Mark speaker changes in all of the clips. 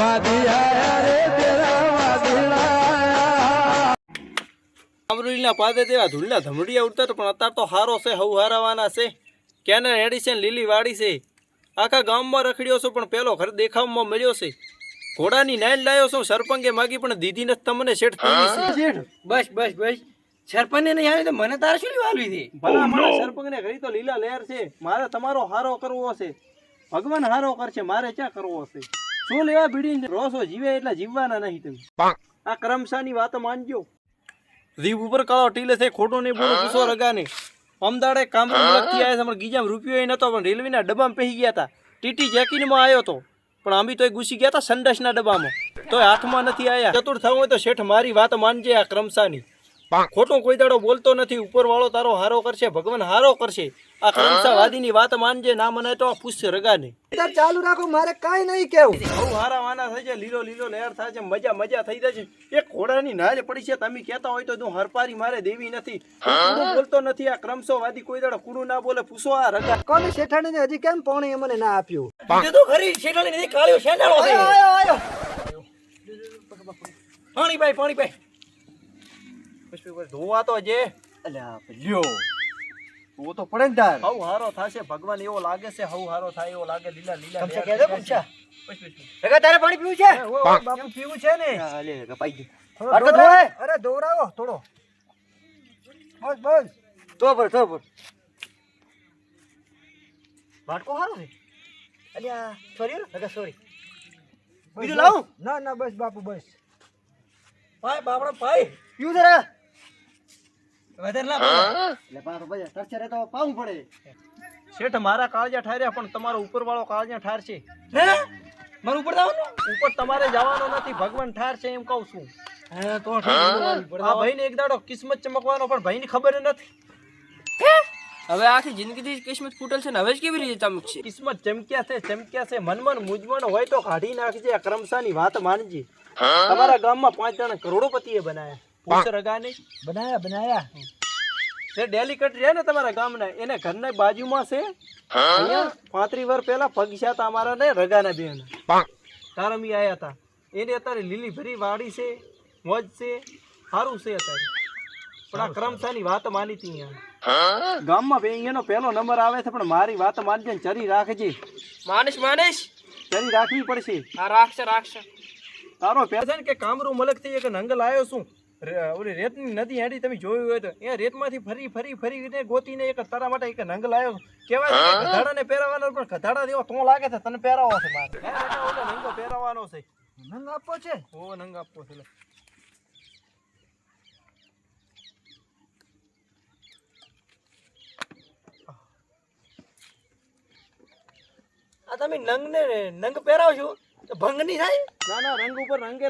Speaker 1: વાદી આયા રે તેરા વાદીડા આયા
Speaker 2: અમરુલીના પાદે તેવા ધૂળના ધમડિયા ઉડતા તો પણ અત્યારે તો હારો છે હવ હારાવાના છે કેને રેડી છે લીલી વાડી છે આખા ગામમાં રખડ્યો છો પણ પેલો ઘર દેખાવમાં મળ્યો છે ઘોડાની નાઈલ લાયો છો સરપંચે માગી પણ દીધી નથી તમને શેઠ થઈ છે
Speaker 3: બસ બસ બસ સરપંચ ને આવે તો મને તારે શું લેવા આવી
Speaker 2: ભલા મારા સરપંચને ઘડી તો લીલા લહેર છે મારે તમારો હારો કરવો છે ભગવાન હારો કરશે મારે ક્યાં કરવો છે શું લેવા બીડી રોસો જીવે એટલે જીવવાના નહીં તમે આ કરમસાની વાત માનજો રીવ ઉપર કાળો ટીલે છે ખોટો નહીં બોલો પૂછો રગાને અમદાડે કામરૂપથી આવ્યા છે ગીજામાં રૂપિયો નતો પણ રેલવેના ડબ્બામાં પહેરી ગયા હતા ટીટી જેકીનમાં આવ્યો તો પણ આંબી તોય ઘૂસી ગયા હતા સંડાસના ડબ્બામાં તોય હાથમાં નથી આવ્યા ચતુર થવું હોય તો શેઠ મારી વાત માનજે આ ક્રમસાની ખોટું કોઈ દાડો બોલતો નથી ઉપર વાળો તારો હારો કરશે ભગવાન હારો કરશે આ ક્રમસાવાદીની વાત માનજે ના મને તો પૂછશે રગાને
Speaker 3: ચાલુ રાખો મારે કાઈ નહીં કેવું
Speaker 2: બહુ હારા વાના થાય છે લીલો લીલો લહેર થાય છે મજા મજા થઈ જાય છે એક ઘોડાની નાળ પડી છે તમે કહેતા હોય તો હું હરપારી મારે દેવી નથી કુડું બોલતો નથી આ ક્રમસોવાદી કોઈ દાડો કુડું ના બોલે પૂછો આ રગા
Speaker 3: કોને શેઠાણીને હજી કેમ પાણી મને ના આપ્યું કીધું તો ખરી શેઠાણી નથી કાળ્યો શેંડાળો છે આયો પાણી ભાઈ
Speaker 2: ધોવા તો જે
Speaker 3: અલ્યા લ્યો ઓ તો પડે ને તાર
Speaker 2: હવ હારો થાશે ભગવાન એવો લાગે છે હવ હારો થાય એવો લાગે લીલા લીલા
Speaker 3: કમસે કે દે પૂછા રગા તારે પાણી પીવું છે
Speaker 2: બાપુ પીવું છે ને
Speaker 3: લે રગા પાઈ દે આટલો ધોય અરે દોરાવો થોડો બસ બસ તો પર વાટકો હારો છે અલ્યા સોરી રગા સોરી બીજું લાવું ના બસ બાપુ બસ
Speaker 2: ભાઈ બાપડા ભાઈ
Speaker 3: પીવું છે રે
Speaker 2: વધારે ના
Speaker 3: લે પાછો બજા ટર્ચરે તો પાવું પડે
Speaker 2: શેઠ મારા કાળજા ઠાર્યા પણ તમારો ઉપર વાળો કાળજા ઠાર છે
Speaker 3: હે મારું ઉપર જવાનું
Speaker 2: ઉપર તમારે જવાનો નથી ભગવાન ઠાર છે એમ કહું છું
Speaker 3: હે તો આ
Speaker 2: આ ભાઈને એક દાડો કિસ્મત ચમકવાનો પણ ભાઈની ખબર નથી
Speaker 4: હવે આખી જિંદગીથી કિસ્મત ફૂટેલ છે ને હવે જ કેવી રીતે ચમકશે
Speaker 2: કિસ્મત ચમક્યા છે મનમાં મૂંઝવણ હોય તો કાઢી નાખજે આ ક્રમસાની વાત માનજે તમારા ગામમાં 5 જણા કરોડોપતિએ બનાયા પૂછ રગાને
Speaker 3: બનાયા
Speaker 2: જે ડેલિકેટ છે ને તમારા ગામના એને ઘરના બાજુમાં છે અહીંયા 35 વર્ષ પહેલા પગસ્યા હતા અમારા ને રગાના બેન તારમી આયા હતા એને અત્યારે લીલી ભરી વાડી છે મોજ છે સારું છે અત્યારે પણ આ ક્રમસાની વાત માની હતી અહીંયા ગામમાં એનો પહેલો નંબર આવે છે પણ મારી વાત માનજે ચરી રાખજે
Speaker 4: માનિશ
Speaker 2: ચરી રાખવી પડશે
Speaker 4: આ રાખશે
Speaker 2: તારો પેશન કે કામરૂ મલક થી એક નંગલ આવ્યો છું ઓલી રેતની નદી હેડી તમે જોયું હોય તો એ રેતમાંથી ફરી ગોતીને એક તારા માટે એક નંગલ આવ્યો કેવાય છે કે ગધાડાને પહેરાવાનો પણ ગધાડા જેવો તો લાગે છે તને પહેરાવો છે મારે ઓલો નંગો પહેરાવાનો છે
Speaker 3: નંગ આપવો છે
Speaker 2: ઓ નંગ આપવો છે
Speaker 3: આ તમે નંગ પહેરાવશો તો ભંગ નહીં થાય
Speaker 2: ના રંગ ઉપર રંગે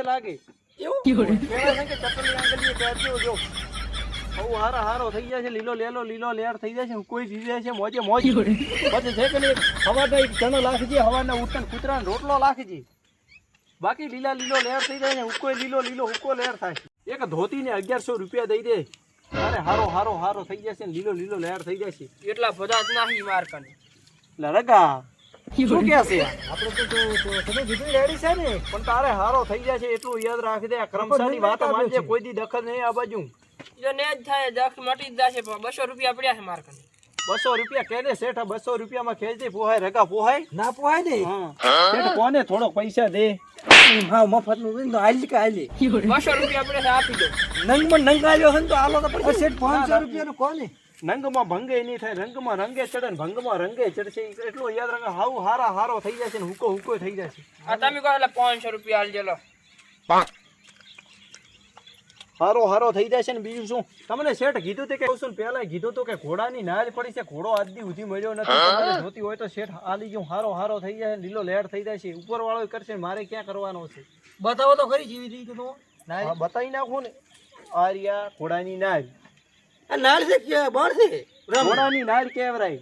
Speaker 2: લાગે
Speaker 3: એવું
Speaker 2: કેવાય છે કે ચપલી આંગળીએ પહેરજો જો બહુ હારો થઈ જાય છે લીલો લેર થઈ જાય છે કોઈ જીવે છે મોજે મોજ પછી છે કે નહીં હવાના એક ચણો લાખજી હવાના ઉઠન કૂતરાનો રોટલો લાખજી બાકી લીલો લેર થઈ જાય ને ઉકો લીલો ઉકો લેર થાય એક ધોતીને 1100 રૂપિયા દઈ દે અરે હારો થઈ જશે ને લીલો લેર થઈ જશે
Speaker 4: એટલા બધા જ નહીં મારકને
Speaker 2: લરગા શું કે છે
Speaker 3: આપણે તો તમે જીતી રેડી છે ને
Speaker 2: પણ તારે હારો થઈ જાય છે એટલું યાદ રાખી દે આ ક્રમસાની વાત માનજે કોઈ દી દખલ નહીં આ બાજુ
Speaker 4: જો ને જ થાય દખ મટી જ જશે 200 રૂપિયા પડ્યા છે મારકને
Speaker 2: 200 રૂપિયા કે દે શેઠ 200 રૂપિયામાં ખેંચી પોહાય રગા પોહાય
Speaker 3: ના પોહાય ને
Speaker 2: શેઠ કોને થોડો પૈસા દે
Speaker 3: હા મફત નું તો હાલી કે હાલી
Speaker 4: 200 રૂપિયા પડ્યા છે આપી દો
Speaker 3: નંગ આલ્યો છે તો આલો તો પડશે શેઠ 500 રૂપિયા નું કોને
Speaker 2: નંગમાં ભંગે નહીં થાય રંગમાં રંગે ચડે ને ભંગમાં રંગે ચડશે એટલું યાદ રાખે હારો થઈ જશે ને હુકો થઈ જશે
Speaker 4: આ તમે કહો એટલે 500 રૂપિયા આલજો લો
Speaker 2: હારો થઈ જશે ને બીજું શું તમને શેઠ કીધું તે કે શું પહેલા કીધું તો કે ઘોડાની નાજ પડી છે ઘોડો આજ દી સુધી મળ્યો નથી તમારે જોતી હોય તો શેઠ આલી ગયું હારો થઈ જાય લીલો લહેર થઈ જાય છે ઉપર વાળો કરશે મારે ક્યાં કરવાનો છે
Speaker 3: બતાવો તો ખરી જીવી રીતે તો
Speaker 2: હા બતાવી નાખો ને આર્યા ઘોડાની નાજ
Speaker 3: આ નાળ છે કે બાણ છે
Speaker 2: ઘોડાની નાજ કેવરાય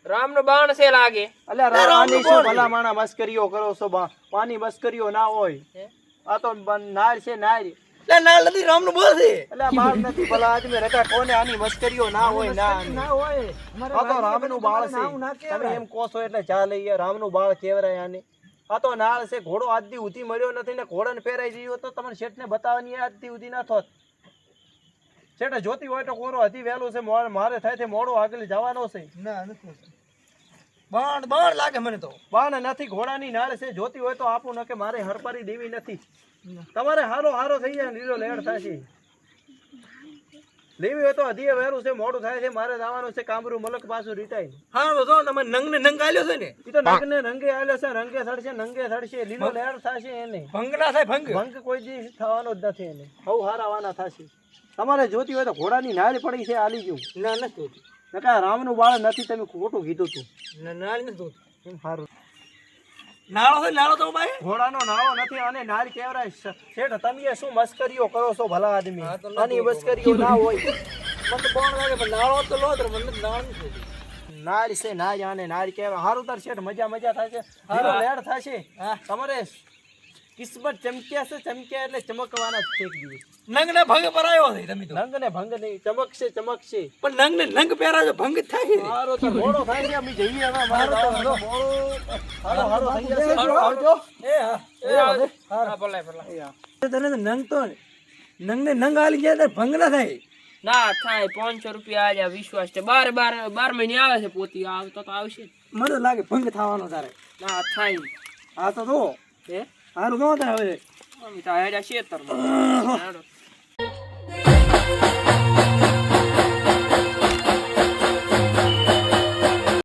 Speaker 4: રામનો બાણ છે લાગે
Speaker 2: અલ્યા રાની શું ભલા માણા મસ્કરીઓ કરો છો પાની મસ્કરીઓ ના હોય આ તો નાળ છે નાળ
Speaker 3: નાળ નથી રામનું બોલ છે
Speaker 2: એટલે બાળ નથી ભલા આદમી રકા કોને આની મસ્કરીઓ ના હોય ના
Speaker 3: હોય
Speaker 2: આ તો રામનું બાળ છે તમે એમ કહો છો એટલે ચાલે યાર રામનું બાળ કેવરાય આને આ તો નાળ છે, ઘોડો આજ દી ઉધી મળ્યો નથી ને ઘોડાને પહેરાઈ ગયો તો તમને શેઠને બતાવવાની આજ દી ઉધી ના થોત. શેઠે જોતી હોય તો કોરો હજી વહેલું છે, મારે થાય છે મોડો આગળ જવાનો છે.
Speaker 3: ના નથી બાણ લાગે મને તો.
Speaker 2: બાણ નથી, ઘોડાની નાળ છે, જોતી હોય તો આપું ન કે મારે હરપારી દેવી નથી. તમારે હારો થઈ જાય, લીલો લેડ થશે. લેવી હોય તો હજી વહેલું છે, મોડું થાય છે, મારે જવાનું છે કામરૂ મલક પાછું રીટાઈ.
Speaker 3: હા તો તમે નંગ ને નંગ આલ્યો છે ને,
Speaker 2: એ તો નંગને રંગે આલ્યો છે, રંગે થડશે, લીલો લેડ થશે એને.
Speaker 3: ભંગ ના થાય ભંગ.
Speaker 2: ભંગ કોઈ દી થવાનો જ નથી એને. હવ હારાવાના થશે. તમારે જોતી હોય તો ઘોડાની નાળ પડી છે, આલી ગયું.
Speaker 3: ના નથી જોતી.
Speaker 2: નકા રામનું બાળ નથી, તમે ખોટું કીધું તું.
Speaker 3: નાળ નથી જોતી.
Speaker 2: એમ સારું.
Speaker 3: નાળો હોય નાળો તો ભાઈ.
Speaker 2: ઘોડાનો નાળો નથી, અને નાળ કેવરાય. શેઠ તમે શું મસ્કરીઓ કરો છો ભલા આદમી? આની મસ્કરીઓ ના હોય.
Speaker 3: મને તો કોણ લાગે પણ નાળો તો લો તો મને નાળ નથી જોતી.
Speaker 2: નાળ છે, નાળ આને નાળ કહેવાય. હારું તાર શેઠ મજા થશે, લીલો લેડ થશે. તમારે કિસ્મત ચમક્યા એટલે ચમકવાના જ છે એક દિવસ.
Speaker 3: નંગ ને ભંગ પરાયો છે તમે તો.
Speaker 2: નંગ ને ભંગ નહીં, ચમકશે.
Speaker 3: પણ નંગ ને નંગ પહેરાજો ભંગ જ થાય છે.
Speaker 2: હારો તો મોડો થાય છે, અમે જઈએ હવે. હારો થઈ જશે. આવજો.
Speaker 4: હા ભલાય.
Speaker 3: તને તો નંગ તો નંગ ને નંગ આલી ગયા તો ભંગ ના થાય.
Speaker 4: ના થાય, 500 રૂપિયા આલ્યા, વિશ્વાસ છે. 12 મહિને આવે છે પોતી, આવતો તો આવશે.
Speaker 3: મને લાગે ભંગ થવાનો તારે.
Speaker 4: ના થાય.
Speaker 3: આ તો જો
Speaker 4: હે
Speaker 3: હારું ન થાય હવે.
Speaker 4: અમે તો હેડ્યા 76 માં.